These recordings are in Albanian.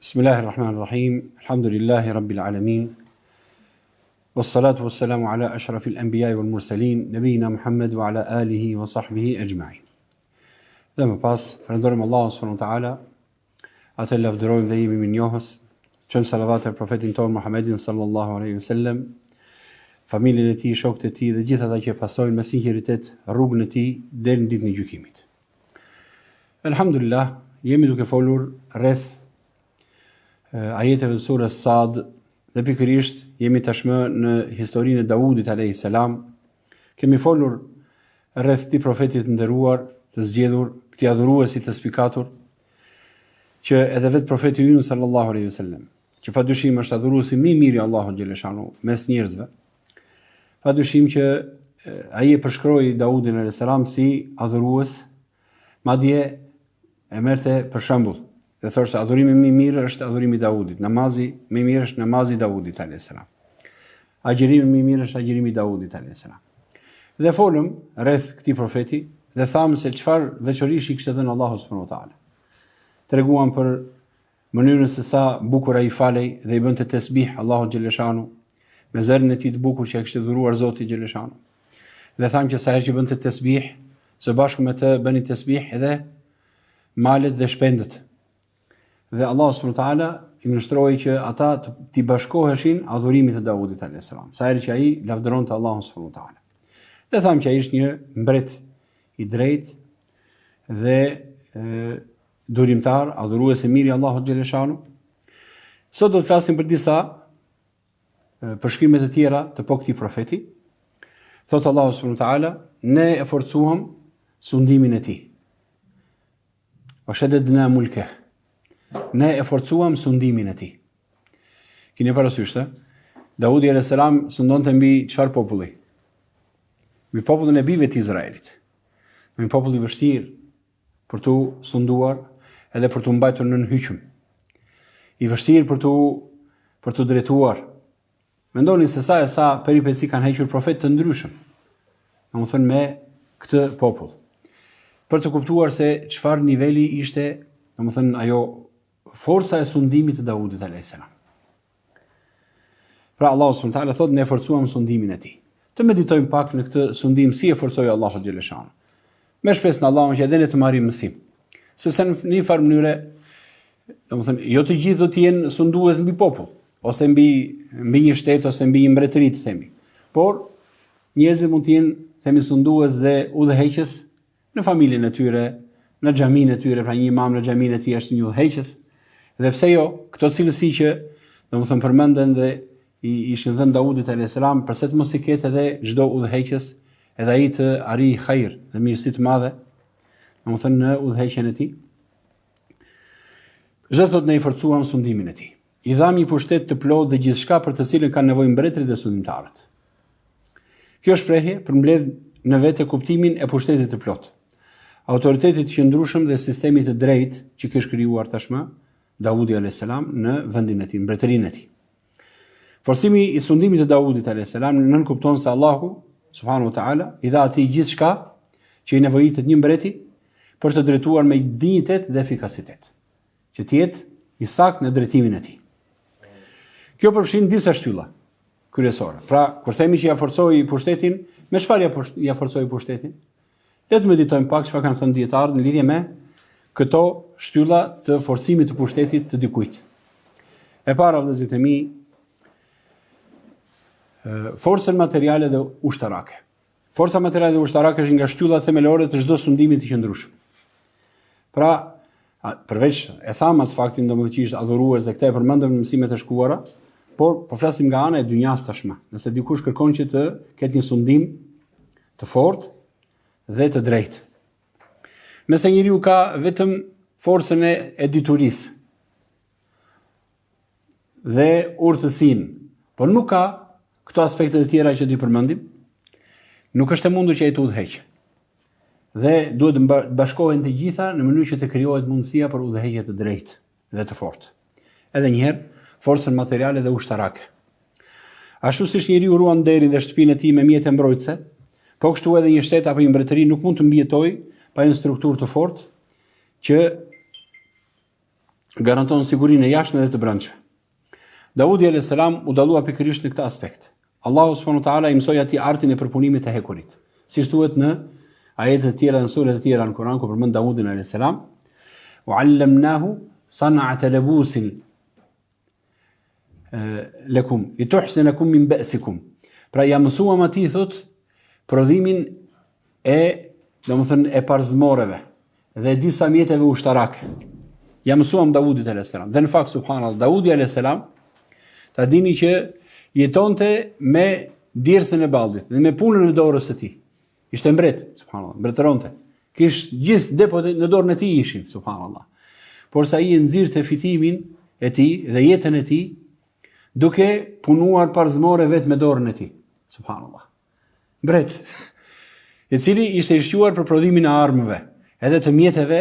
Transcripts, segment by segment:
Bismillahirrahmanirrahim. Alhamdulillahi rabbil alamin. Wassalatu wassalamu ala ashrafil anbiya'i wal mursalin, nabiyina Muhammad wa ala alihi wa sahbihi ajma'in. Dhe më pas, falenderojmë Allahun subhanahu wa ta'ala, atë lavdërojmë dhe jemi mirënjohës, çojmë salavat e profetin tonë Muhammedin sallallahu alaihi wasallam, familjen e tij, shokët e tij dhe gjithë ata që pasojnë me sinqeritet rrugën e tij deri në ditën e gjykimit. Alhamdulillah, jemi duke folur rreth ajeteve të surës Sad dhe pikërisht jemi tashmë në historinë e Davudit alayhis salam. Kemi folur rreth këtij profetit të nderuar, të zgjedhur, këtij adhuruesi të spikatur, që edhe vetë profeti ynë sallallahu alaihi wasallam, që padyshim është adhuruesi më i miri i Allahut xhaleshanu mes njerëzve. Padyshim që ai e përshkroi Davudin alayhis salam si adhurues, madje e merrte për shembull dhe thoshte adhurimi më i mirë është adhurimi i Davudit, namazi më i mirë është namazi i Davudit alayhis salam. Agjerimi më i mirë është agjerimi i Davudit alayhis salam. Dhe folëm rreth këtij profeti dhe thamë se çfarë veçorish i kishte dhënë Allahu subhanahu wa taala. Treguam për mënyrën se sa bukur ai falej dhe i bënte tesbih Allahu xhaleshanu me zërin e tij të bukur që e kishte dhuruar Zoti xhaleshanu. Dhe thamë që sa herë që bënte tesbih, së bashku me të bëni tesbih edhe malet dhe shpendët. Dhe Allah subhanahu wa taala i nështroi që ata t'i bashkoheshin adhurimit të Davudit alayhis salam. Sa herë që ai lavdëronte Allahun subhanahu wa taala. Dhe thamë që ai ishte një mbret i drejtë dhe durimtar, adhurues i mirë i Allahut xhaleshanu. Sot do të flasim për disa përshkrime të tjera të këtij profeti. Thotë Allahu subhanahu wa taala, ne e forcuam sundimin e tij. Wa shaddadna mulkah. Ne e forcuam sundimin e tij. Keni parasysh se Davudi alayhis salam sundonte mbi çfarë populli? Mbi popullin e bijve të Izraelit. Mbi popull i vështirë për tu sunduar edhe për tu mbajtur në hyqëm. I vështirë për tu drejtuar. Mendoni se sa peripeci kanë hequr profetë të ndryshëm. Domethënë me këtë popull. Për të kuptuar se çfarë niveli ishte, domethënë ajo forca e sundimit të Davudit alayhis salam. Pra Allahu subhanahu wa taala thotë ne forcuam sundimin e tij. Të meditojmë pak në këtë sundim si e forcoi Allahu xhaleshanu. Me shpresën e Allahut që edhe ne të marrim mësim. Sepse në një farë mënyrë, domethënë jo të gjithë do të jenë sundues mbi popull, ose mbi një shtet ose mbi një mbretëri të themi. Por njerëzit mund të jenë themi sundues dhe udhëheqës në familjen e tyre, në xhaminë e tyre, pra një imam në xhaminë e tij është një udhëheqës. Dhe pse jo, këto cilësi që domethënë përmenden dhe i ishin dhënë Davudit alayhis salam, përse të mos i ketë edhe çdo udhëheqës, edhe ai të arrijë hajër dhe mirësi të madhe, domethënë në udhëheqjen e tij. Çdo thotë ne i forcuam sundimin e tij. I dham një pushtet të plotë dhe gjithçka për të cilën kanë nevojë mbretërit dhe sundimtarët. Kjo shprehje përmbledh në vetë kuptimin e pushtetit të plotë, autoritetit të qëndrueshëm dhe sistemit të drejtë që kishte krijuar tashmë Davudi alayhis salam në vendin e tij, mbretërinë e tij. Forcimi i sundimit të Davudit alayhis salam nënkupton se Allahu subhanahu wa taala i dha atij gjithçka që i nevojitet një mbreti për të drejtuar me dinjitet dhe efikasitet, që të jetë i saktë në drejtimin e tij. Kjo përfshin disa shtylla kryesore. Pra, kur themi që ja forcoi pushtetin, me çfarë ja forcoi pushtetin? Le të meditojmë pak çfarë kanë thënë dietarët në lidhje me këto shtylla të forcimit të pushtetit të dikujt. E para vëllezërit e mi, forcën materiale dhe ushtarake. Forca materiale dhe ushtarake është nga shtyllat themelore të çdo sundimi të qëndrueshëm. Pra, përveç e tham atë faktin domethënë që ishte adhurues dhe këtë e përmendëm në mësimet e shkuara, por po flasim nga ana e dynjas tashmë. Nëse dikush kërkon që të ketë një sundim të fortë dhe të drejtë. Nëse njeriu ka vetëm forcën e diturisë dhe urtësinë, por nuk ka këto aspekte të tjera që do i përmendim, nuk është e mundur që ai të udhëheqë. Dhe duhet të bashkohen të gjitha në mënyrë që të krijohet mundësia për udhëheqje të drejtë dhe të fortë. Edhe një herë, forcën materiale dhe ushtarake. Ashtu siç njeriu ruan derin dhe shtëpinë e tij me mjete mbrojtëse, po kështu edhe një shtet apo një mbretëri nuk mund të mbijetojë pa një strukturë të fortë që garanton sigurinë e jashtme dhe të brendshme. Daudi alayhis salam u dallua pikërisht në këtë aspekt. Allahu subhanahu wa taala i mësoi atij artin e përpunimit të hekurit. Siç thuhet në ajete të tjera në sure të tjera në Kur'an ku përmend Daudin alayhis salam, "U'allamnahu san'ata labusin lakum lituhsinakum min ba'sikum." Pra ja mësuam atij thot prodhimin domethënë e parzmoreve dhe disa mjeteve ushtarake. Ja mësuam Daudit alayhis salam. Dhe në fakt subhanallahu Daudi alayhis salam ta dini që jetonte me dirsën e ballit dhe me punën e dorës së tij. Ishte mbret, subhanallahu, mbretëronte. Kish gjithë depot në dorën e tij ishin, subhanallahu. Por sa ai nxirrte fitimin e tij dhe jetën e tij duke punuar parzmore vetë me dorën e tij, subhanallahu. Mbret, i cili ishte i shquar për prodhimin e armëve, edhe të mjeteve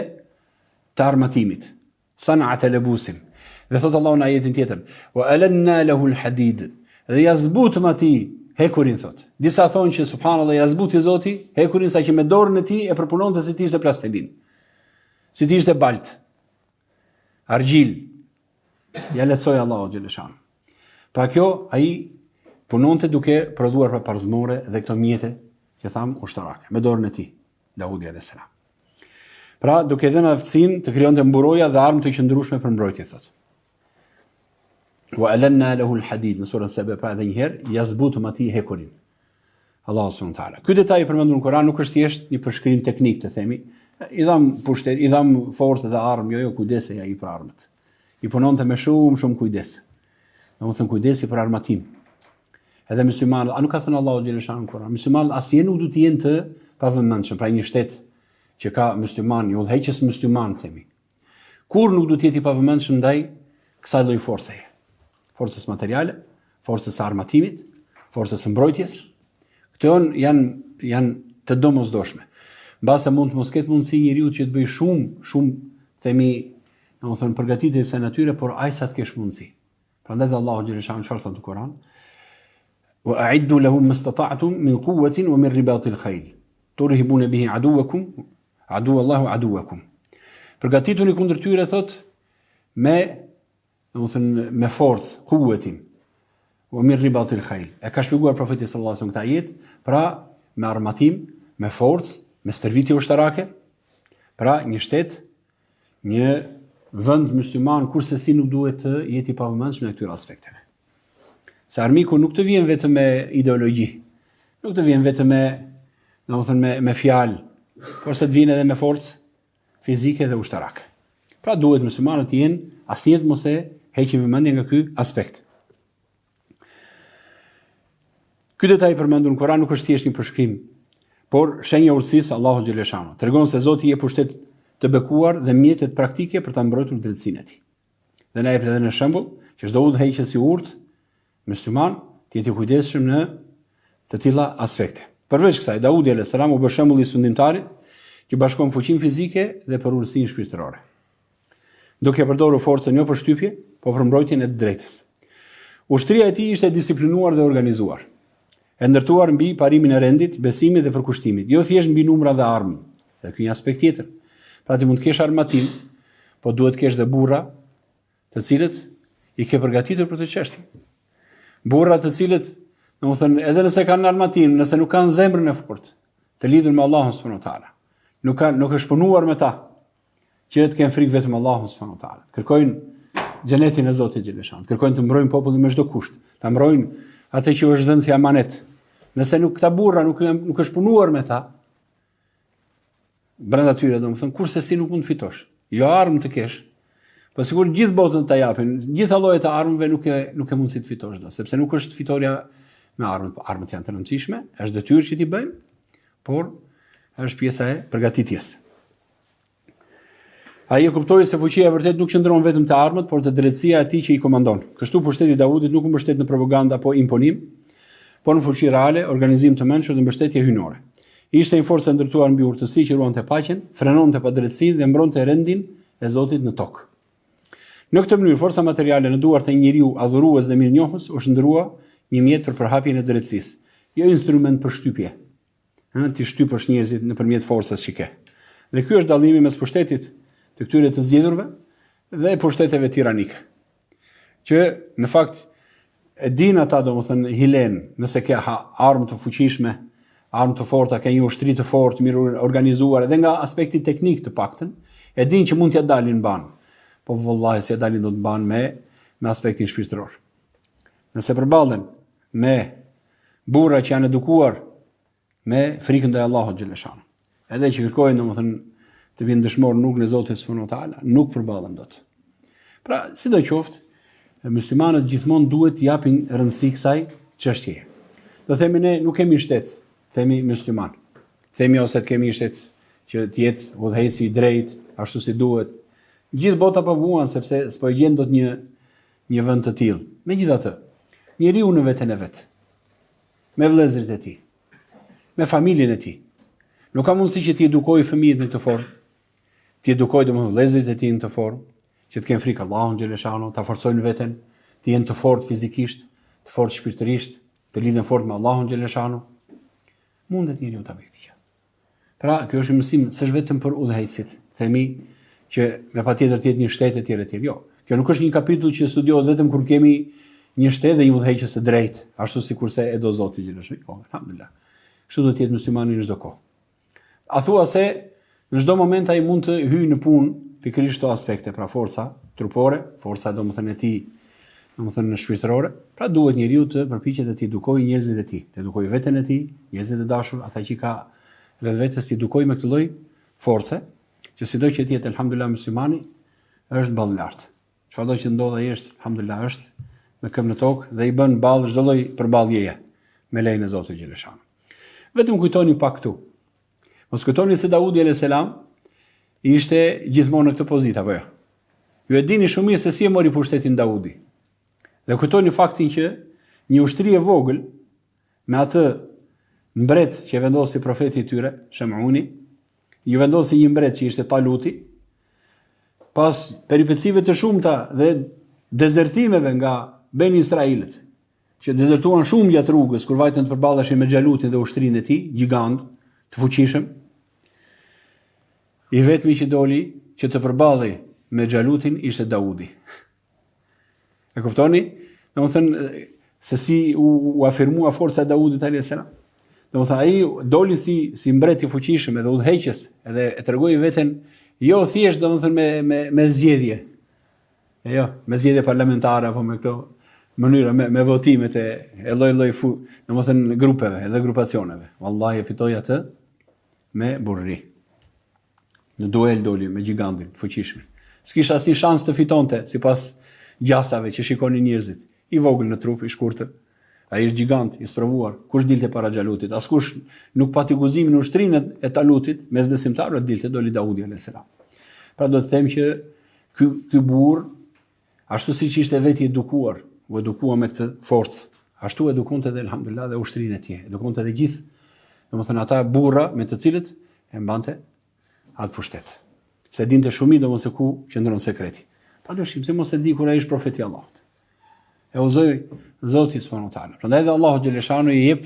të armatimit. San'ata labusin. Dhe thot Allahu në ajetin tjetër, "Wa alanna lahu al-hadid." Dhe ja zbutëm atij hekurin thot. Disa thonë që subhanallahu ja zbuti Zoti hekurin sa që me dorën e tij e përpunonte si të ishte plastelin. Si të ishte balt. Argjil. Ja lehtësoi Allahu xhaleshan. Pa kjo ai punonte duke prodhuar pa parzmore dhe këto mjete që tham ushtarake me dorën e tij, Daudi alayhis salam. Pra duke dhënë aftësinë të krijonte mburoja dhe armë të qëndrueshme për mbrojtje thot. Wa alanna lahu al-hadid, në surën Saba pa edhe një herë ja zbutëm atij hekurin. Allahu subhanahu wa taala. Ky detaj i përmendur në Kur'an nuk është thjesht një përshkrim teknik të themi, i dham pushtet, i dham forcë dhe armë, jo kujdesej ai për armët. I punonte me shumë kujdes. Domethënë kujdesi për armatim. Edhe muslimanët, a nuk ka thënë Allahu xhaleshan në Kur'an, muslimanët asnjë nuk duhet të jenë të pavëmendshëm, pra një shtet që ka musliman, një udhëheqës musliman themi. Kur nuk duhet të jetë i pavëmendshëm ndaj kësaj lloji forceje. Forcës materiale, forcës armatimit, forcës mbrojtjes. Këto janë të domosdoshme. Mbase mund të mos ketë mundësi njeriu që të bëj shumë themi, domethënë përgatitje së natyre, por ai sa të kesh mundësi. Prandaj Allahu xhaleshan çfarë thon në Kur'an? Wa a'iddu lahum mastata'tum min quwwatin wa min ribatil khayl. Turhibuna bihi aduwakum, aduwallahu aduwakum. Përgatituni kundër tyre thot me forcë, quwwatin wa min ribatil khayl. E ka shpjeguar profeti sallallahu alaihi wasallam këtë ajet, pra me armatim, me forcë, me stërvitje ushtarake, pra një shtet, një vend musliman kurse si nuk duhet të jeti i pavëmendshëm në këtyre aspekteve. Se armiku nuk të vjen vetëm me ideologji, nuk të vjen vetëm me fjalë, por se të vjen edhe me forcë fizike dhe ushtarake. Pra duhet muslimanët të jenë asnjëherë mos e heqin vëmendjen nga ky aspekt. Ky detaj i përmendur në Kur'an nuk është thjesht një përshkrim, por shenja urtësisë Allahu xhaleshano. Tregon se Zoti i jep pushtet të bekuar dhe mjetet praktike për ta mbrojtur drejtsinë e tij. Dhe na jep edhe në shembull që çdo udhëheqës i urtë musliman të jetë i kujdesshëm në të tilla aspekte. Përveç kësaj, Daudi alayhis salam u bë shembull i sundimtarit që bashkon fuqinë fizike dhe përulësinë shpirtërore. Duke përdorur forcën jo për shtypje, po për mbrojtjen e të drejtës. Ushtria e tij ishte disiplinuar dhe organizuar, e ndërtuar mbi parimin e rendit, besimit dhe përkushtimit, jo thjesht mbi numra dhe armë. Dhe ky një aspekt tjetër. Pra ti mund të kesh armatim, po duhet të kesh dhe burra, të cilët i ke përgatitur për të çështje. Burra të cilët, domethënë, edhe nëse kanë armatim, nëse nuk kanë zemrën e fortë, të lidhur me Allahun subhanahu wa taala, nuk është punuar me ta, që të kenë frikë vetëm Allahun subhanahu wa taala. Kërkojnë xhenetin e Zotit xhaleshan, kërkojnë të mbrojnë popullin me çdo kusht, ta mbrojnë atë që është dhënë si amanet. Nëse nuk këta burra nuk është punuar me ta, brenda tyre domethënë, kurse si nuk mund të fitosh. Jo armë të kesh, po sigurisht gjithë botën ta japin, gjitha llojet e armëve nuk e mund si të fitosh do, sepse nuk është fitoria me armët, po armët janë të rëndësishme, është detyrë që t'i bëjmë, por është pjesa e përgatitjes. Ai e kuptoi se fuqia e vërtet nuk qëndron vetëm te armët, por te drejtësia e tij që i komandon. Kështu pushteti i Daudit nuk u mbështet në propagandë apo imponim, por në fuqi reale, organizim të mençur dhe mbështetje hyjnore. Ishte një forcë ndërtuar mbi urtësi që ruante paqen, frenonte padrejtësinë dhe mbronte rendin e Zotit në tokë. Në këtë mënyrë, forca materiale në duart e një njeriu adhurues dhe mirënjohës u shndrua një mjet për përhapjen e drejtësisë, jo instrument për shtypje. Ti shtypësh njerëzit nëpërmjet forcës që ke. Dhe ky është dallimi mes pushtetit të këtyre të zgjedhurve dhe pushteteve tiranike. Që në fakt e din ata domethënë hilen, nëse ke armë të fuqishme, armë të forta, ke një ushtri të fortë, mirë organizuar, edhe nga aspekti teknik të paktën, e din që mund t'ja dalin ban. Po vallahi si ja dalin do të ban me aspektin shpirtëror. Nëse përballen me burra që janë edukuar me frikën ndaj Allahut xhaleshano, edhe që kërkojnë domethënë të vinë dëshmor nuk në Zotin subhanahu wa taala, nuk përballen dot. Pra, sidoqoftë, muslimanët gjithmonë duhet të japin rëndësi kësaj çështjeje. Do themi ne nuk kemi shtet, themi musliman. Themi ose të kemi shtet që të jetë udhëheci i drejtë, ashtu si duhet. Gjithë bota po vuan sepse s'po gjen dot një vend të tillë. Megjithatë, njeriu në veten e vet, me vëllezërit e tij, me familjen e tij, nuk ka mundësi që t'i edukojë fëmijët në këtë formë, t'i edukojë domosdoshmë vëllezërit e tij në këtë formë, që të kenë frikë Allahun xhaleshano, ta forcojnë veten, të jenë të fortë fizikisht, të fortë shpirtërisht, të lidhen fort me Allahun xhaleshano. Mundet njeriu ta bëjë këtë. Pra, kjo është mësim s'është vetëm për udhëhecit. Themi që me patjetër të jetë një shtet e tjerë. Jo. Kjo nuk është një kapitull që studiohet vetëm kur kemi një shtet dhe një udhëheqës së drejtë, ashtu sikurse e do Zoti xhaleshano. Jo, alhamdulillah. Kështu do të jetë muslimani në çdo kohë. A thua se në çdo moment ai mund të hyjë në punë pikërisht këto aspekte, pra forca trupore, forca domethënë e tij, domethënë në shpirtërore, pra duhet njeriu të përpiqet të edukojë njerëzit e tij, të edukojë veten e tij, njerëzit e dashur, ata që ka rreth vetes të edukojë me këtë lloj force, që sido që të jetë alhamdulillah muslimani është ball lart. Çfarëdo që ndodh ai është alhamdulillah është me këmbë në tokë dhe i bën ball çdo lloj përballjeje me lejen e Zotit xhaleshano. Vetëm kujtoni pak këtu. Mos kujtoni se Daudi alayhis salam ishte gjithmonë në këtë pozitë apo jo. Ju e dini shumë mirë se si e mori pushtetin Daudi. Dhe kujtoni faktin që një ushtri e vogël me atë mbret që vendosi profeti i tyre, Shemuni, ju vendosi një mbret që ishte Taluti, pas peripecive të shumta dhe dezertimeve nga Ben Israilit, që dezertuan shumë gjatë rrugës kur vajtën të përballeshin me Xhalutin dhe ushtrinë e tij, gjigant, të fuqishëm. I vetmi që doli që të përballej me Xhalutin ishte Daudi. E kuptoni? Domethënë se si u afirmua forca e Daudit alayhis salam. Domethënë ai doli si mbret i fuqishëm edhe udhëheqës, edhe e tregoi veten jo thjesht domethënë me zgjedhje. Jo, me zgjedhje parlamentare apo me këto mënyra me votimet e lloj-lloj domethënë grupeve edhe grupacioneve. Wallahi e fitoi atë me burri. Në duel doli me gigantin fuqishëm. S'kishte asnjë shans të fitonte sipas gjasave që shikonin njerëzit. I vogël në trup, i shkurtër. Ai është gjigant, i sprovuar. Kush dilte para Xhalutit? Askush nuk pati guximin në ushtrinë e Talutit, mes besimtarëve dilte doli Daudi alayhis salam. Pra do të them që ky burr, ashtu siç ishte vetë edukuar, u edukua me këtë forcë, ashtu edukonte edhe elhamdulillah dhe ushtrinë e tij. Edukonte edhe gjithë, domethënë ata burra me të cilët e mbante atë pushtet. Se dinte shumë domos se ku qëndron sekreti. Padyshim se mos e di kur ai është profeti i Allahut. E uzoi Zoti subhanahu wa taala. Prandaj edhe Allahu xhaleshano i jep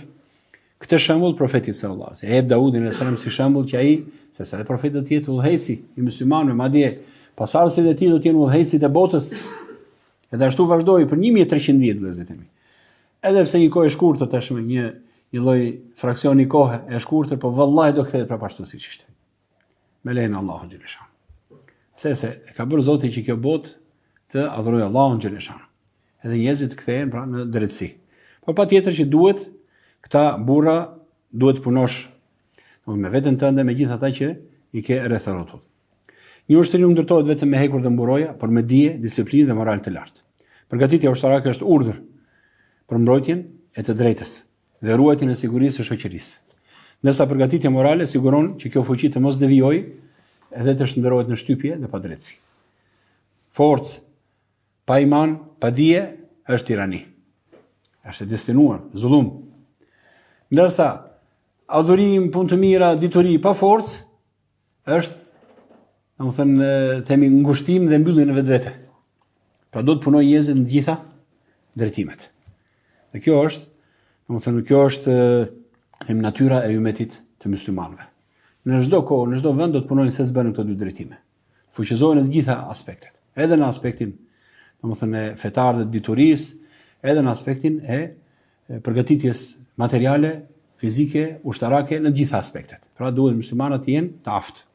këtë shembull profetit sallallahu alaihi wasallam. E jep Daudin alayhis salam si shembull që ai, sepse ai profeti do të jetë udhëheci i muslimanëve, madje pasardhësit e tij do të jenë udhëhecit e botës. Edhe ashtu vazhdoi për 1300 vjet vëllezërit e mi. Edhe pse një kohë e shkurtër tashmë një lloj fraksioni kohe e shkurtër, po vallahi do kthehet prapë ashtu siç ishte. Me lejen e Allahut xhaleshano. Pse se e ka bërë Zoti që kjo botë të adhurojë Allahun xhaleshano. Edhe njerëzit kthehen pra në drejtësi. Por patjetër që duhet këta burra duhet punosh me veten tënde me gjithë ata që i ke rreth rrotull. Një ushtri nuk ndërtohet vetëm me hekur dhe mburoja, por me dije, disiplinë dhe moral të lartë. Përgatitja ushtarake është urdhër për mbrojtjen e të drejtës dhe ruajtjen e sigurisë së shoqërisë. Ndërsa përgatitja morale siguron që kjo fuqi të mos devijojë edhe të shndërrohet në shtypje dhe padrejtësi. Forcë pa iman, pa dije, është tirani. Është destinuar, zullum. Ndërsa adhurim, punë të mira, dituri pa forcë, është, domethënë, themi ngushtim dhe mbyllje në vetvete. Pra do të punojë njerëzit në gjitha drejtimet. Dhe kjo është, domethënë, kjo është natyra e ummetit të muslimanëve. Në çdo kohë, në çdo vend do të punojnë se s'bën këto dy drejtime. Fuqizohen në të gjitha aspektet. edhe në aspektin, domethënë e fetar dhe diturisë, edhe në aspektin e përgatitjes materiale, fizike, ushtarake në të gjitha aspektet. Pra duhet muslimanat të jenë të aftë.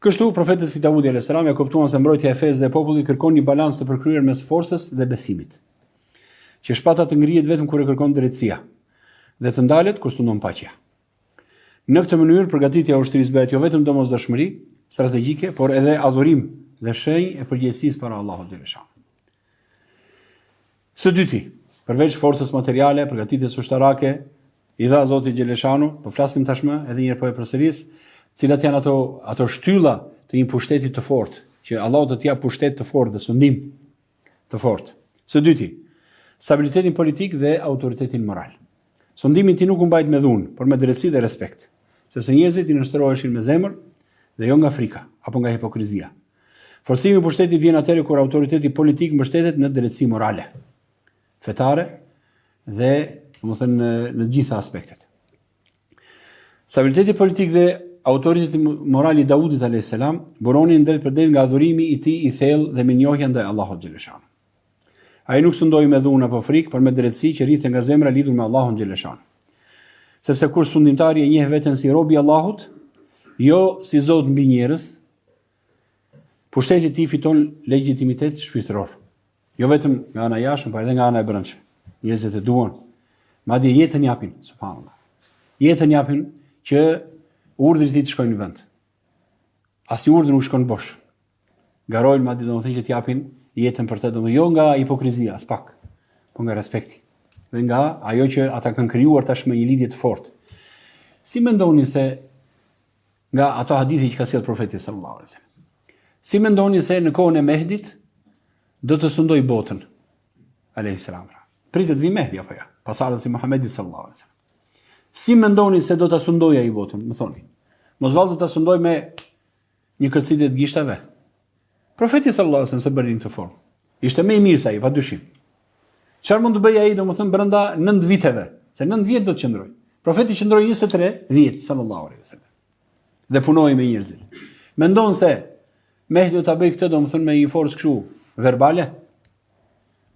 Kështu profeti si Davudi alayhis salam ja kuptuan se mbrojtja e fesë dhe popullit kërkon një balancë të përkryer mes forcës dhe besimit, që shpata të ngrihet vetëm kur e kërkon drejtësia dhe të ndalet kur stundon paqja. Në këtë mënyrë përgatitja e ushtrisë bëhet jo vetëm domosdoshmëri strategjike, por edhe adhurim dhe shenjë e përgjegjësisë para Allahut xhaleshan. Së dyti, përveç forcës materiale, përgatitjes ushtarake, i dha Zoti xhaleshanu, po flasim tashmë edhe një herë po e përsëris, cilat janë ato shtylla të një pushteti të fortë, që Allahu të t'jap pushtet të fortë dhe sundim të fortë. Së dyti, stabilitetin politik dhe autoritetin moral. Sundimin ti nuk u mbajt me dhunë, por me drejtësi dhe respekt, sepse njerëzit i nështroheshin me zemër dhe jo nga frika apo nga hipokrizia. Forcimi i pushtetit vjen atëherë kur autoriteti politik mbështetet në drejtësi morale, fetare dhe domethënë në të gjitha aspektet. Stabiliteti politik dhe autoriteti moral i Davudit alayhis salam buronin ndër përdel nga adhurimi i tij i thellë dhe me njohje ndaj Allahut xhaleshan. Ai nuk sundoi me dhunë apo frikë, por me drejtësi që rrithej nga zemra lidhur me Allahun xhaleshan. Sepse kur sundimtari e njeh veten si rob i Allahut, jo si zot mbi njerëz, pushteti i tij fiton legjitimitet shpirtëror. Jo vetëm nga ana jashtme, por edhe nga ana e brendshme. Njerëzit e duan. Madje jetën japin, subhanallahu. Jetën japin që urdhri i tij të shkojnë në vend. As i urdhri nuk shkon bosh. Garojnë madje domethënë që t'japin jetën për të, domethënë jo nga hipokrizia, as pak, por nga respekti. Dhe nga ajo që ata kanë krijuar tashmë një lidhje të fortë. Si mendoni se nga ato hadithi që ka sjellë profeti sallallahu alaihi wasallam? Si mendoni se në kohën e Mehdit do të sundoj botën? Alayhis salam. Pritet vi Mehdi apo ja? Pasardhës si Muhamedi sallallahu alaihi wasallam. Si mendoni se do ta sundoj ai botën? Më thoni. Mos vallë do ta sundoj me një kërcitje të gishtave. Profeti sallallahu alaihi wasallam se bëri në këtë formë. Ishte më i mirë se ai, padyshim. Çfarë mund të bëjë ai domethënë brenda 9 viteve? Se 9 vjet do të qëndroj. Profeti qëndroi 23 vjet sallallahu alaihi wasallam. Dhe punoi me njerëzit. Mendon se Mehdi do ta bëj këtë domethënë me një forcë kështu verbale?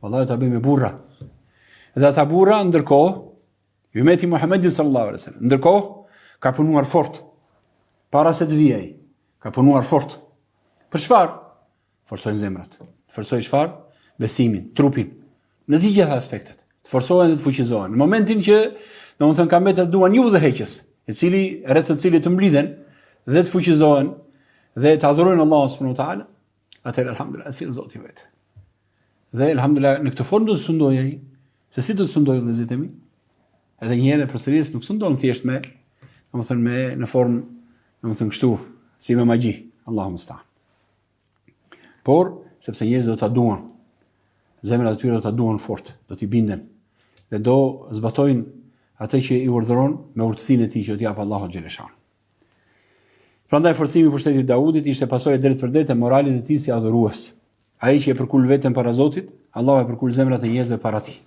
Vallahi ta bëj me burra. Dhe ata burra ndërkohë Umeti Muhamedi sallallahu alaihi wasallam ndërkohë ka punuar fort. Para se të vijej, ka punuar fort. Për çfarë? Forcojnë zemrat. Forcojnë çfarë? Besimin, trupin, në të gjitha aspektet. Të forcohen dhe të fuqizohen. Në momentin që domethënë ka mbetë duan një udhëheqës, i cili rreth të cilit të mblidhen dhe të fuqizohen dhe të adhurojnë Allahun subhanahu wa taala, atëherë alhamdulillah si Zoti vet. Dhe alhamdulillah në këtë formë do të sundojë ai. Se si do të sundojë vëllezërit e mi? Edhe një herë përsëris nuk sundon thjesht me, domethënë me në formë, domethënë kështu, si me magji, Allahu musta'an. Por sepse njerëzit do ta duan, zemrat e tyre do ta duan fort, do t'i binden dhe do zbatojnë atë që i urdhëron me urtësinë e tij që t'i jap Allahu xhaleshan. Prandaj forcimi i pushtetit të Davudit ishte pasojë drejt për drejtë e moralit të tij si adhurues. Ai që e përkul veten para Zotit, Allahu e përkul zemrat e njerëzve para tij.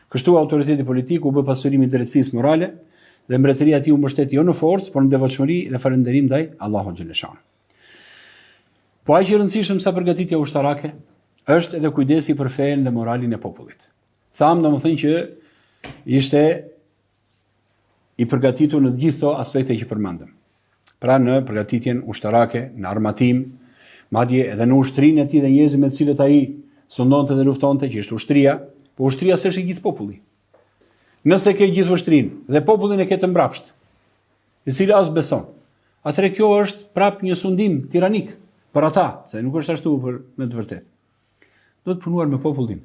Kështu autoriteti politik u bë pasurimi i drejtësisë morale dhe mbretëria e tij u mbështeti jo në forcë, por në devotshmëri dhe falënderim ndaj Allahut xhaleshan. Po aq i rëndësishëm sa përgatitja ushtarake është edhe kujdesi për fen dhe moralin e popullit. Tham domethënë që ishte i përgatitur në të gjithë këto aspekte që përmendëm. Pra në përgatitjen ushtarake, në armatim, madje edhe në ushtrinë e tij dhe njerëzit me të cilët ai sundonte dhe luftonte, që ishte ushtria. Po ushtria s'është i gjithë populli. Nëse ke gjithë ushtrinë dhe popullin e ke të mbrapsht, i cili as beson, atëherë kjo është prap një sundim tiranik për ata, se nuk është ashtu për në të vërtetë. Do të punuar me popullin.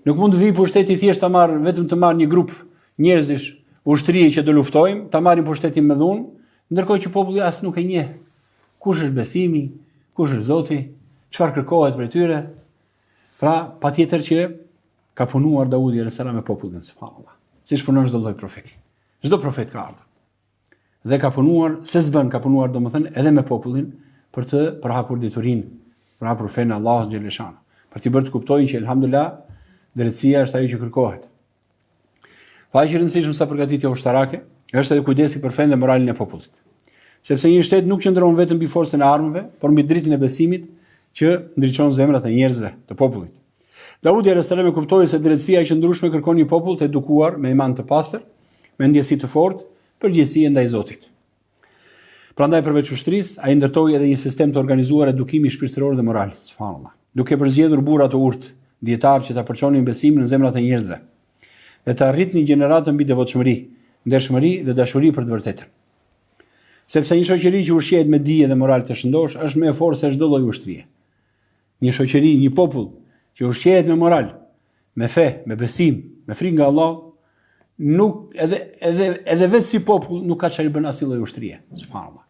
Nuk mund të vi pushteti thjesht ta marr vetëm të marr një grup njerëzish ushtrie që do luftojmë, ta marrin pushtetin me dhunë, ndërkohë që populli as nuk e njeh kush është besimi, kush është Zoti, çfarë kërkohet prej tyre. Pra, patjetër që ka punuar Davudi alayhis salam me popullin, subhanallahu. Siç punon çdo lloj profeti. Çdo profet ka ardhur. Dhe ka punuar, se s'bën, ka punuar domethënë edhe me popullin për të përhapur diturinë, për hapur fenë Allahut xhaleshan. Për të bërë të kuptojnë që elhamdulillah drejtësia është ajo që kërkohet. Pa aq e rëndësishme sa përgatitja ushtarake, është edhe kujdesi për fenë dhe moralin e popullit. Sepse një shtet nuk qëndron vetëm mbi forcën e armëve, por mbi dritën e besimit që ndriçon zemrat e njerëzve, të popullit. Daudi a.s. e kuptoi se drejtësia e qëndrueshme kërkon një popull të edukuar me iman të pastër, me ndjesi të fortë, përgjegjësi ndaj Zotit. Prandaj përveç ushtrisë, ai ndërtoi edhe një sistem të organizuar edukimi shpirtëror dhe moral, subhanallah, duke përzgjedhur burra të urtë, dietarë që ta përçonin besimin në zemrat e njerëzve, dhe të arritnin gjeneratë mbi devotshmëri, ndershmëri dhe dashuri për të vërtetën. Sepse një shoqëri që ushqehet me dije dhe moral të shëndosh është më e fortë se çdo lloj ushtrie. Një shoqëri, një popull që ushqehet me moral, me fe, me besim, me frikë nga Allah, nuk edhe vetë si popull nuk ka çfarë bën asnjë lloj ushtrie. Subhanallah.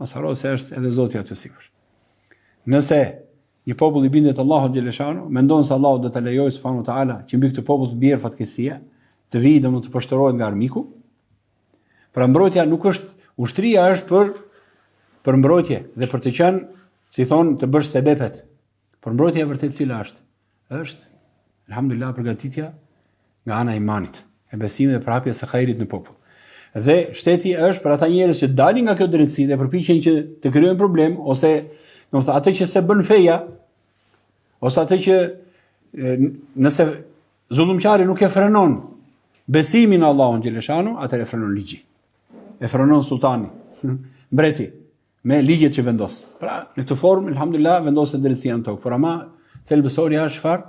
Mos harro se është edhe Zoti aty sipër. Nëse një popull i bindet Allahut xhaleshanu, mendon se Allahu do ta lejojë subhanahu wa taala që mbi këtë popull të bjerë fatkeqësia, të vijë dhe mund të poshtorohet nga armiku. Pra mbrojtja nuk është, ushtria është për mbrojtje dhe për të qenë, si thonë, të bësh sebepet. Por mbrojtja e vërtet cila është? Është, alhamdulillah, përgatitja nga ana e imanit, e besimit dhe prapjes së hajrit në popull. Dhe shteti është për ata njerëz që dalin nga kjo drejtësi dhe përpiqen që të krijojnë problem, ose domethënë atë që se bën feja, ose atë që nëse zullumqari nuk e frenon besimin në Allahun xhaleshanu, atëherë e frenon ligji. E frenon sultani, mbreti, me ligjet që vendos. Pra, në këtë formë, alhamdulillah, vendoset drejtësia në tokë. Por ama, thelbësorja është çfarë?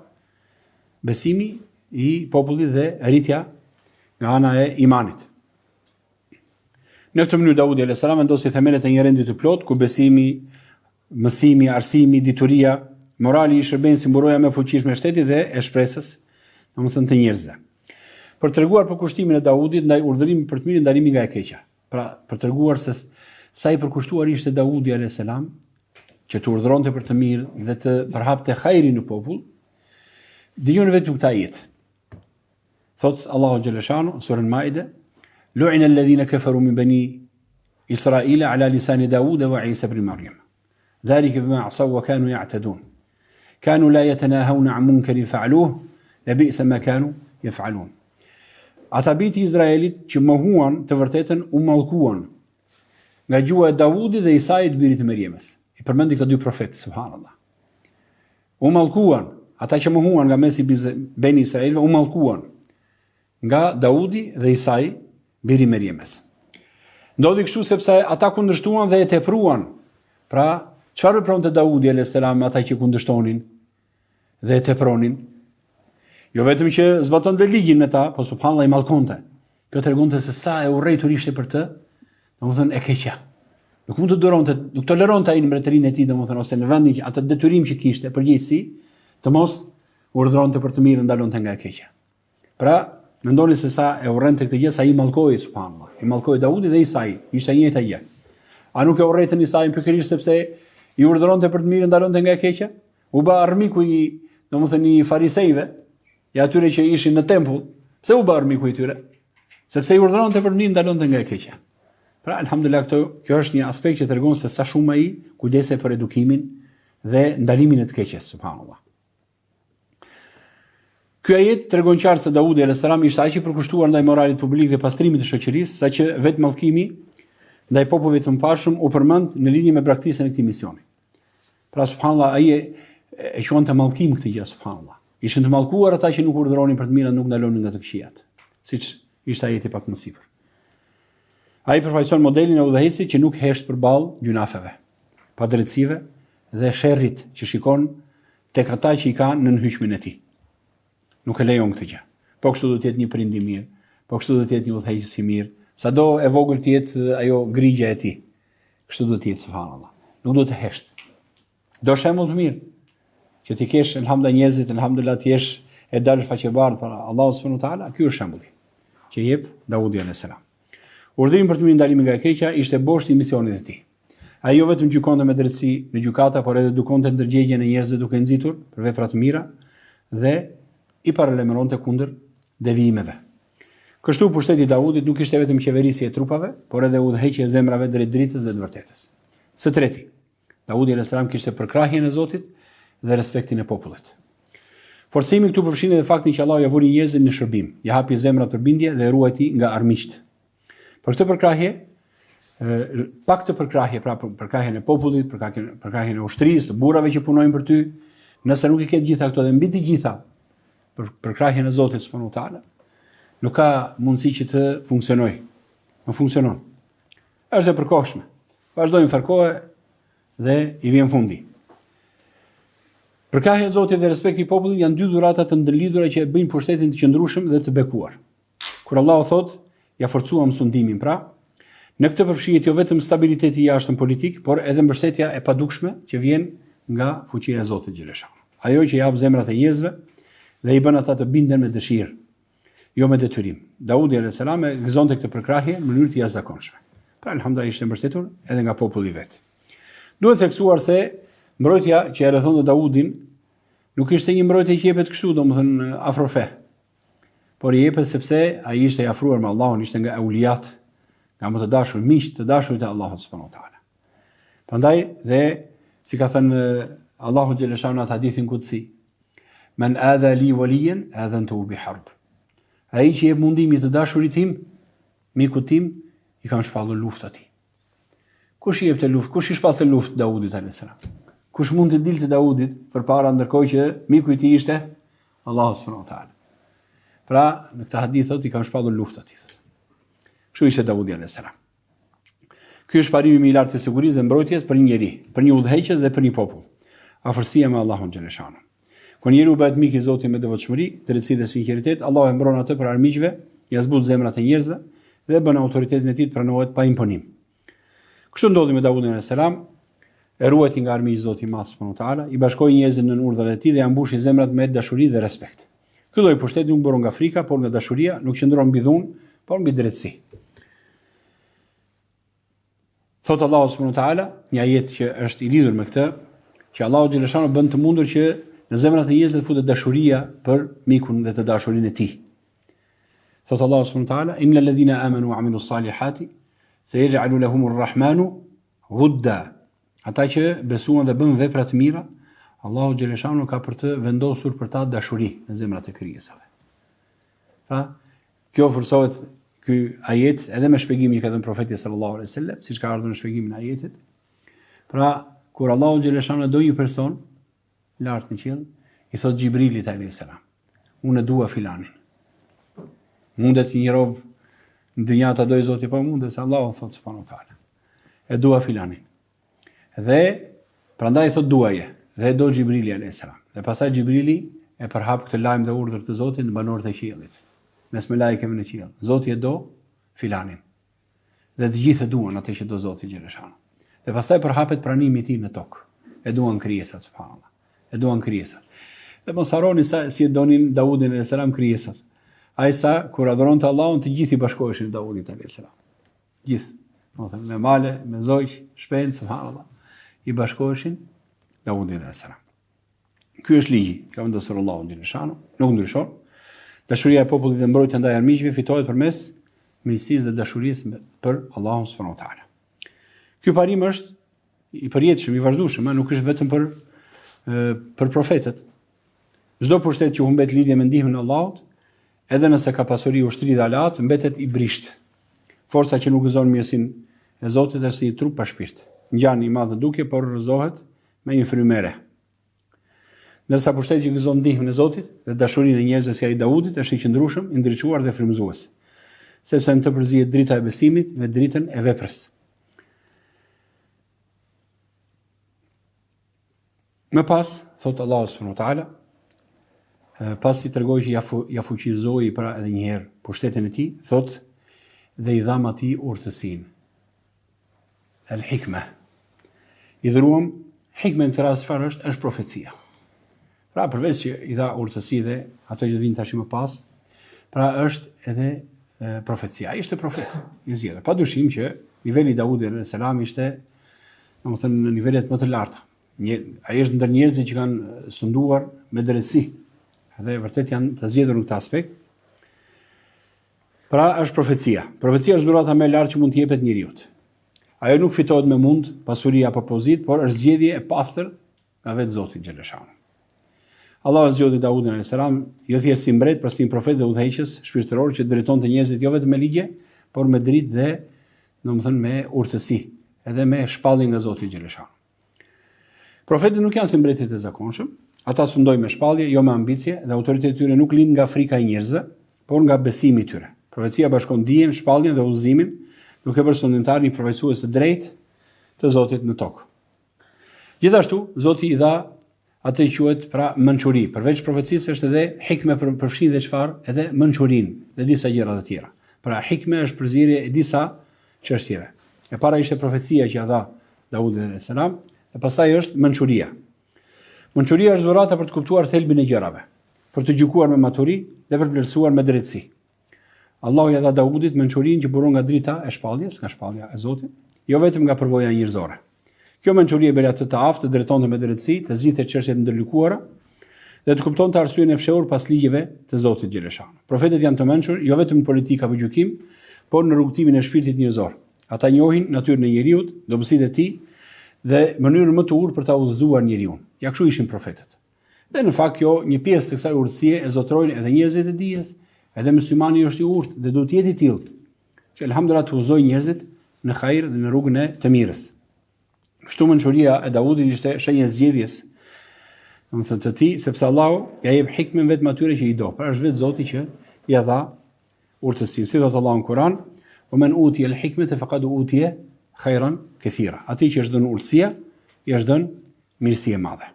Besimi i popullit dhe rritja nga ana e imanit. Në këtë mënyrë Daudi a.s. vendosi themelet e një rendi të plot, ku besimi, mësimi, arsimi, dituria, morali i shërben si mburoja më e fuqishme e shtetit dhe e shpresës, domethënë të njerëzve. Për treguar për kushtimin e Daudit ndaj urdhërimit për të mirë, ndalimi nga e keqja. Pra, për treguar se sa i përkushtuar ishte Daudi a.s. që të urdhëronte për të mirë dhe të përhapte hajrin në popull, dëgjoni vetëm këtë ajet. Thot Allahu xhaleshanu në surën Maide: "Lu'ina alladhina kafaru min bani Israila ala lisani Dauda wa Isa ibn Maryam. Dhalika bima 'asaw wa kanu ya'tadun. Kanu la yatanahawna 'an munkarin fa'aluhu, labi'sa ma kanu yaf'alun." Ata biti Izraelit që mohuan të vërtetën u mallkuan nga gjuha e Davudit dhe Isait birit të Merjemës. I përmendi këta dy profetë, subhanallah. U mallkuan, ata që mohuan nga mesi beni Israelve, u mallkuan nga Daudi dhe Isai biri i Merjemës. Ndodhi kështu sepse ata kundërshtuan dhe e tepruan. Pra, çfarë vepronte Daudi a.s. me ata që kundërshtonin dhe e tepronin? Jo vetëm që zbatonte ligjin me ta, po subhanallahu i mallkonte. Kjo tregonte se sa e urrëtur ishte për të, domethënë e keqja. Nuk mund të duronte, nuk toleronte ai në mbretërinë e tij, domethënë ose në vendin që atë detyrim që kishte përgjegjësi, të mos urdhëronte për të mirë, ndalonte nga e keqja. Pra, mendoni se sa e urrente këtë gjë, sa i mallkoi subhanallahu. I mallkoi Daudi dhe Isai, ishte një jetë gjë. A nuk e urrëtën Isai pikërisht sepse i urdhëronte për të mirë, ndalonte nga e keqja? U bë armiku i, domethënë i farisejve, i atyre që ishin në tempull. Pse u bë armiku i tyre? Sepse i urdhëronte për të mirë, ndalonte nga e keqja. Pra, alhamdulillah, kjo është një aspekt që tregon se sa shumë ai kujdese për edukimin dhe ndalimin e të keqes, subhanallah. Ky ajet tregon qartë se Daudi a.s. ishte aq i përkushtuar ndaj moralit publik dhe pastrimit të shoqërisë, saqë vetë mallkimi ndaj popujve të mëparshëm u përmend në lidhje me braktisjen e këtij misioni. Pra, subhanallah, ai e quante mallkim këtë gjë, subhanallah. Ishin të mallkuar ata që nuk urdhëronin për të mirën, nuk ndalonin nga të këqijat, siç ishte ajeti pak më sipër. Ai përfaqëson modelin e udhëheqësit që nuk hesht përballë gjunafeve, padrejtësive dhe sherrit që shikon tek ata që i kanë në hyjmin e tij. Nuk e lejon këtë gjë. Po kështu do të jetë një prind i mirë, po kështu do të jetë një udhëheqës i mirë, sado e vogël të jetë ajo grigja e tij. Kështu do të jetë subhanallahu. Nuk do të hesht. Do shembull të mirë që ti kesh elhamdullah njerëzit, elhamdullah ti jesh e dalësh faqebardh para Allahut subhanahu wa taala, ky është shembulli që jep Daudi alayhis salam. Urdhërimi për të mirë, ndalimi nga e keqja ishte boshti i misionit të tij. Ai jo vetëm gjykonte me drejtësi në gjykata, por edhe edukonte ndërgjegjen e njerëzve duke nxitur për vepra të mira dhe i paralajmëronte kundër devijimeve. Kështu pushteti i Daudit nuk ishte vetëm qeverisje e trupave, por edhe udhëheqje e zemrave drejt dritës dhe të vërtetës. Së treti, Daudi alayhis salam kishte përkrahjen e Zotit dhe respektin e popullit. Forcimi këtu përfshin edhe faktin që Allahu ja vuri njerëzin në shërbim, ja hapi zemrat për bindje dhe ruajti nga armiqt. Për këtë përkrahje, pak të përkrahje, pra përkrahjen e popullit, përkrahjen e ushtrisë, të burrave që punojnë për ty, nëse nuk i ke gjitha këto dhe mbi të gjitha për përkrahjen e Zotit subhanahu wa taala, nuk ka mundësi që të funksionojë. Nuk funksionon. Është e përkohshme. Vazhdojnë farkohe dhe i vjen fundi. Përkrahja e Zotit dhe respekti i popullit janë dy dhurata të ndërlidhura që e bëjnë pushtetin të qëndrueshëm dhe të bekuar. Kur Allahu thotë, ja forcuam sundimin, pra, në këtë përfshihet jo vetëm stabiliteti i jashtëm politik, por edhe mbështetja e padukshme që vjen nga fuqia e Zotit xhaleshan. Ajo që jap zemrat e njerëzve dhe i bën ata të binden me dëshirë, jo me detyrim. Daudi alayhis salam e gëzonte këtë përkrahje në mënyrë të jashtëzakonshme. Pra alhamdulillah ishte mbështetur edhe nga populli vet. Duhet theksuar se mbrojtja që e rrethonte Daudin nuk ishte një mbrojtje që jepet kështu, domethënë afrofe. Por i jepet sepse ai ishte i afruar me Allahun, ishte nga euliat, nga më të dashur, miq të dashurit e Allahut subhanahu wa taala. Prandaj dhe si ka thënë Allahu xhaleshan në hadithin kutsi, "Men adha li waliyan adhantuhu bi harb." Ai që jep mundimi të dashurit tim, mikut tim, i kanë shpallur luftë atij. Kush i jep të luftë? Kush i shpall të luftë Daudit alayhis salam? Kush mund të dilte Daudit përpara ndërkohë që miku i tij ishte Allahu subhanahu wa taala. Pra, në këtë hadith thotë i kanë shpallur luftë atij. Kështu ishte Daudi alayhis salam. Ky është parimi më i lartë i sigurisë dhe mbrojtjes për një njeri, për një udhëheqës dhe për një popull. Afërsia me Allahun xhaleshan. Kur njeriu bëhet mik i Zotit me devotshmëri, drejtësi dhe sinqeritet, Allahu e mbron atë për armiqve, ja zbut zemrat e njerëzve dhe bën autoritetin e tij të pranohet pa imponim. Kështu ndodhi me Daudin alayhis salam, e ruajti nga armiqi i Zotit Madh subhanahu wa taala, i bashkoi njerëzit në urdhrat e tij dhe ja mbushi zemrat me dashuri dhe respekt. Ky lloj pushteti nuk bëron nga frika, por nga dashuria, nuk qëndron mbi dhunë, por mbi drejtësi. Thot Allahu subhanahu wa taala, një ajet që është i lidhur me këtë, që Allahu xhaleshano bën të mundur që në zemrat e njerëzve të futet dashuria për mikun dhe të dashurinë e tij. Thot Allahu subhanahu wa taala, innal ladhina amanu wa amilus salihati sayaj'alu lahumur rahmanu hudda. Ata që besuan dhe bën vepra të mira, Allahu xhaleshano ka për të vendosur për ta dashuri në zemrat e krijesave. Pra, kjo forcohet ky ajet edhe me shpjegimin që ka dhënë profeti sallallahu alaihi wasallam, siç ka ardhur në shpjegimin e ajetit. Pra, kur Allahu xhaleshano do një person lart në qiell, i thot Xhibrilit alayhis salam, unë dua filanin. Mundet një rob në dynja ta doj Zoti, po mundet se Allahu thot subhanahu wa taala. E dua filanin. Dhe prandaj thot duaje, dhe do Xhibrili alayhis salam. Dhe pastaj Xhibrili e përhap këtë lajm dhe urdhër të Zotit në banorët e qiellit. Mes me lajkeve në qiell. Zoti e do filanin. Dhe të gjithë e duan atë që do Zoti xhaleshano. Dhe pastaj përhapet pranimi i tij në tokë. E duan krijesat subhanallahu. E duan krijesat. Dhe mos harroni sa si e donin Daudin alayhis salam krijesat. Ai sa kur adhuronte Allahun të gjithë i bashkoheshin Daudit alayhis salam. Gjithë, domethënë me male, me zogj, shpend subhanallahu. I bashkoheshin Daudit alayhis salam. Ky është ligji, ka vendosur Allahu xhaleshano, nuk ndryshon. Dashuria e popullit dhe mbrojtja ndaj armiqve fitohet përmes miqësisë dhe dashurisë për Allahun subhanahu wa taala. Ky parim është i përjetshëm, i vazhdueshëm, nuk është vetëm për profetët. Çdo pushtet që humbet lidhje me ndihmën e Allahut, edhe nëse ka pasuri, ushtri dhe alat, mbetet i brisht. Forca që nuk gëzon mirësinë e Zotit është si i trup pa shpirt. Ngjan i madh në dukje, por rrëzohet me një frymëre. Ndërsa pushteti që gëzon ndihmën e Zotit dhe dashurinë e njerëzve si ai Daudit është i qëndrueshëm, i ndriçuar dhe frymëzues, sepse në të përzihet drita e besimit me dritën e veprës. Më pas, thot Allahu subhanahu wa taala, pasi tregoi që ja fuqizoi pra edhe një herë pushtetin e tij, thot dhe i dham atij urtësinë. El hikma. I dhuruam hikmen të rast çfarë është profecia. Pra përveç që i dha urtësi dhe ato që vinë tash më pas, pra është edhe profecia. Ai ishte profet i zgjedhur. Padyshim që niveli i Daudit alayhis salam ishte, domethënë në nivelet më të larta. Ai është ndër njerëzit që kanë sunduar me drejtësi. Dhe vërtet janë të zgjedhur në këtë aspekt. Pra është profecia. Profecia është dhurata më e lartë që mund të jepet njeriu. Ajo nuk fitohet me mund, pasuri apo pozit, por është zgjedhje e pastër nga vetë Zoti xhaleshano. Allah zgjodhi Daudin alayhis salam jo thjesht si mbret, por si një profet dhe udhëheqës shpirtëror që drejtonte njerëzit jo vetëm me ligje, por me dritë dhe domethënë me urtësi, edhe me shpallje nga Zoti i Gjeleshanu. Profetët nuk janë si mbretërit e zakonshëm, ata sundojnë me shpallje, jo me ambicie, dhe autoriteti i tyre nuk lind nga frika e njerëzve, por nga besimi i tyre. Profecia bashkon dijen, shpalljen dhe udhëzimin, duke bërë sundimtar një përfaqësues të drejtë të Zotit në tokë. Gjithashtu, Zoti i dha atë që quhet pra mençuri. Përveç profecisë është edhe hikme për përfshin dhe çfarë, edhe mençurinë dhe disa gjëra të tjera. Pra hikme është përzierje e disa çështjeve. E para ishte profecia që ia dha Daudi alayhis salam, e pastaj është mençuria. Mençuria është dhurata për të kuptuar thelbin e gjërave, për të gjykuar me maturi dhe për të vlerësuar me drejtësi. Allahu ia dha Daudit mençurinë që buron nga drita e shpalljes, nga shpallja e Zotit, jo vetëm nga përvoja njerëzore. Kjo mençuri e bëri atë të aftë, të drejtonte me drejtësi, të zgjidhte çështjet e ndërlikuara dhe të kuptonte arsyeën e fshehur pas ligjeve të Zotit Gjeleshanu. Profetët janë të mençur jo vetëm në politikë apo gjykim, por në rrugtimin e shpirtit njerëzor. Ata njohin natyrën e njeriu, dobësitë e tij dhe mënyrën më të urtë për ta udhëzuar njeriu. Ja kështu ishin profetët. Dhe në fakt kjo një pjesë të kësaj urtësie e zotrojnë edhe njerëzit e dijes, edhe muslimani është i urtë dhe duhet të jetë i tillë, që elhamdullah të udhëzojë njerëzit në hajër dhe në rrugën e të mirës. Kështu mençuria e Daudit ishte shenjë zgjedhjes, domethënë të tij, sepse Allahu ja jep hikmen vetëm atyre që i do. Pra është vetë Zoti që ia dha urtësinë. Si thot Allahu në Kur'an, "Wa man utiya al-hikmata faqad utiya khayran kathira." Ati që është dhënë urtësia, i është dhënë mirësi e madhe.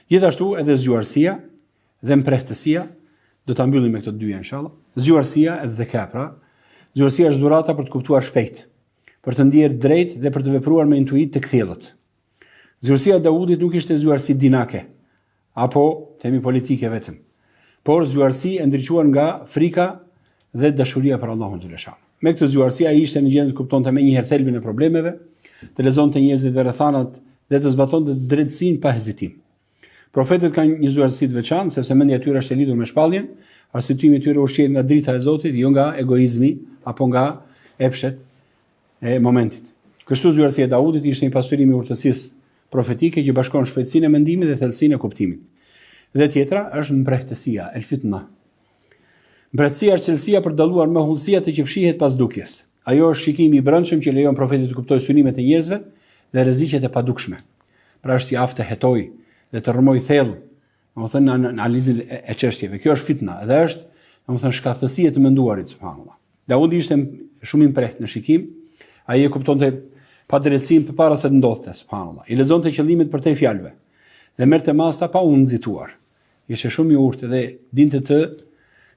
Gjithashtu edhe zgjuarësia dhe mprehtësia, do ta mbyllim me këto dyja inshallah. Zgjuarësia edhe dheka, pra zgjuarësia është dhurata për të kuptuar shpejt, për të ndier drejt dhe për të vepruar me intuit të kthjellët. Zgjuarësia e Daudit nuk ishte zgjuarësi dinake apo themi politike vetëm, por zgjuarësi e ndriçuar nga frika dhe dashuria për Allahun xhaleshanu. Me këtë zgjuarësi ai ishte në gjendje të kuptonte menjëherë thelbin e problemeve, të lexonte njerëzit dhe rrethanat dhe të zbatonte drejtësinë pa hezitim. Profetët kanë një zgjuarësi të veçantë sepse mendja e tyre është e lidhur me shpalljen, arsyetimi i tyre ushqehet nga drita e Zotit, jo nga egoizmi apo nga epshet e momentit. Kështu zgjuarësia e Daudit ishte një pasurim i urtësisë profetike që bashkon shpejtësinë e mendimit dhe thellësinë e kuptimit. Dhe tjetra është mprehtësia, el fitna. Mprehtësia është cilësia për dalluar mohullësia të që fshihet pas dukjes. Ajo është shikimi i brendshëm që lejon profetit të kuptojë synimet e njerëzve dhe rreziqet e padukshme. Pra është i aftë të hetojë dhe të rrëmojë thellë, domethënë në analizën e çështjeve. Kjo është fitna dhe është domethënë shkathësia e të menduarit subhanallahu. Daudi ishte shumë i mprehtë në shikim, ai e kuptonte padrejtësinë përpara se të ndodhte subhanallahu. I lexonte qëllimet për te fjalëve dhe merrte masa pa u nxituar. Ishte shumë i urtë dhe dinte të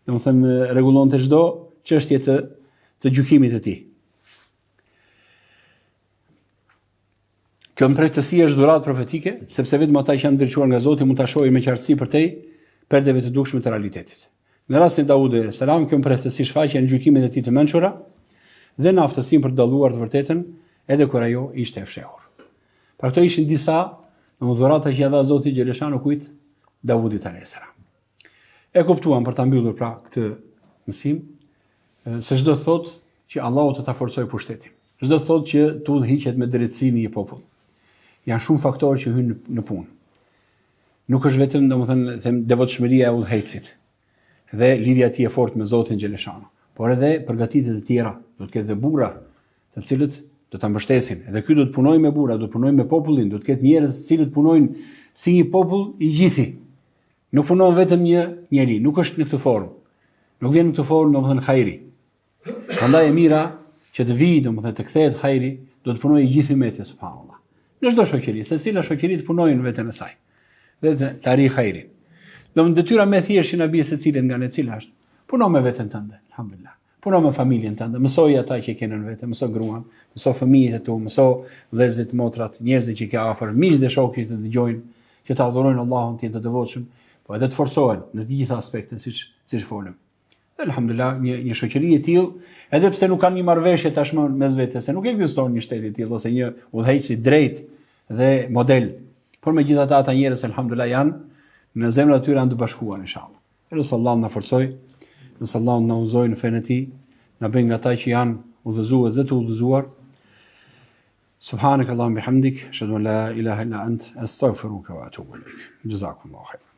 domethënë rregullonte çdo çështje të gjykimit të tij. Kjo mprehtësi është dhuratë profetike, sepse vetëm ata që janë ndriçuar nga Zoti mund ta shohin me qartësi përtej perdeve të dukshme të realitetit. Në rastin e Daudit alayhis salam, kjo mprehtësi shfaqej në gjykimet e tij të mençura dhe në aftësinë për të dalluar të vërtetën, edhe kur ajo ishte e fshehur. Pra këto ishin disa dhurata që ia dha Zoti xhaleshanu kujt Daudit alayhis salam. E kuptuam për ta mbyllur pra këtë mësim, se çdo thotë që Allahu të ta forcojë pushtetin. Çdo thotë që të udhëhiqet me drejtësi në një popull. Janë shumë faktorë që hyjnë në punë. Nuk është vetëm domethënë them devotshmëria e udhëheqësit dhe lidhja e tij e fortë me Zotin xhaleshanu, por edhe përgatitjet e tjera, do të ketë dhe burra, të cilët do ta mbështesin. Edhe ky do të punojë me burra, do të punojë me popullin, do të ketë njerëz të cilët punojnë si një popull i gjithë. Nuk punon vetëm një njeri, nuk është në këtë formë. Nuk vjen në këtë formë domethënë hajri. Prandaj e mira që të vijë domethënë të kthehet hajri, do të punojë i gjithë ummeti subhanallahu. Në çdo shoqëri, secila shoqëri të punojnë veten e saj. Dhe të arrijë hajrin. Domethënë detyra më e thjeshtë që na bie secilën nga ne cila është, puno me veten tënde, alhamdulillah. Puno me familjen tënde, mësoj ata që kanë në vete, mëso gruan, mëso fëmijët e tu, mëso vëllezërit, motrat, njerëzit që ke afër, miq dhe shokë që të dëgjojnë, që të adhurojnë Allahun, të jenë të devotshëm, po edhe të forcohen në të gjitha aspektet siç folëm. Alhamdulillah, një shoqëri e tillë, edhe pse nuk kanë një marrëveshje tashmë mes vetes, se nuk ekziston një shtet i tillë ose një udhëheqës i drejtë dhe model, por megjithatë ata njerëz alhamdulillah janë në zemrat e tyre janë të bashkuar inshallah. Elus Allah na forcoj, nëse Allah na udhëzoi në fenë e tij, na bëj nga ata që janë udhëzuar dhe të udhëzuar. Subhanakallahumma bihamdik, ashhadu an la ilaha illa ant, astaghfiruka wa atubu ilaik. Jazakumullahu khairan.